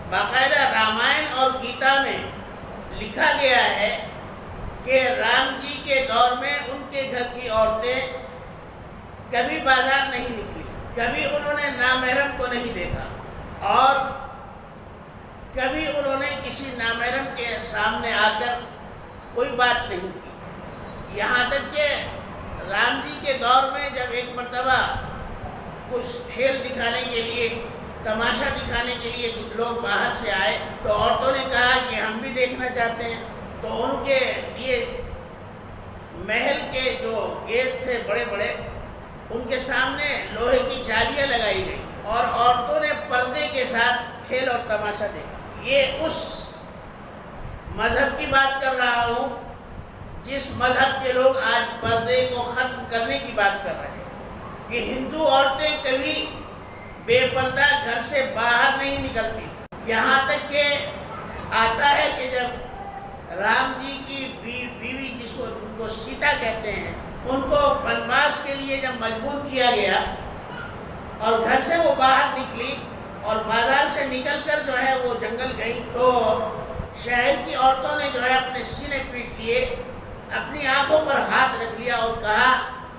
باقاعدہ رامائن اور گیتا میں لکھا گیا ہے کہ رام جی کے دور میں ان کے گھر کی عورتیں کبھی بازار نہیں نکلی، کبھی انہوں نے نامحرم کو نہیں دیکھا اور کبھی انہوں نے کسی نامحرم کے سامنے آ کر کوئی بات نہیں کی۔ یہاں تک کہ رام جی کے دور میں جب ایک مرتبہ کچھ کھیل دکھانے کے لیے، تماشا دکھانے کے لیے لوگ باہر سے آئے تو عورتوں نے کہا کہ ہم بھی دیکھنا چاہتے ہیں، تو ان کے لیے محل کے جو گیٹ تھے بڑے بڑے، ان کے سامنے لوہے کی جالیاں لگائی گئی اور عورتوں نے پردے کے ساتھ کھیل اور تماشا دیکھا۔ یہ اس مذہب کی بات کر رہا ہوں جس مذہب کے لوگ آج پردے کو ختم کرنے کی بات کر رہے ہیں کہ ہندو عورتیں کبھی بے پردہ گھر سے باہر نہیں نکلتی۔ یہاں تک کہ آتا ہے کہ جب رام جی کی بیوی جس کو سیتا کہتے ہیں، ان کو بنواس کے لیے جب مجبور کیا گیا اور گھر سے وہ باہر نکلی اور بازار سے نکل کر جو ہے وہ جنگل گئی، تو شہر کی عورتوں نے جو ہے اپنے سینے پیٹ لیے، اپنی آنکھوں پر ہاتھ رکھ لیا اور کہا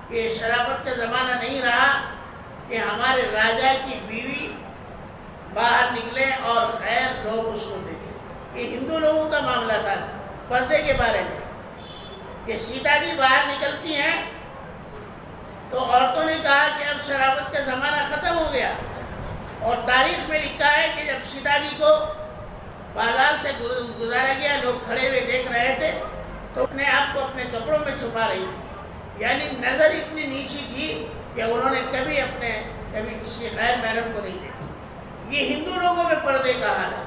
کہ شرافت کا زمانہ نہیں رہا کہ ہمارے راجا کی بیوی باہر نکلے اور خیر لوگ اس کو دیکھیں۔ یہ ہندو لوگوں کا معاملہ تھا پردے کے بارے میں کہ سیتا جی باہر نکلتی ہیں تو عورتوں نے کہا کہ اب شرافت کا زمانہ ختم ہو گیا، اور تاریخ میں لکھا ہے کہ جب سیتا جی کو بازار سے گزارا گیا، لوگ کھڑے ہوئے دیکھ رہے تھے تو اپنے آپ کو اپنے کپڑوں میں چھپا رہی تھی، یعنی نظر اتنی نیچی تھی کہ انہوں نے کبھی کسی غیر محرم کو نہیں دیکھا۔ یہ ہندو لوگوں میں پردے کا حال ہے۔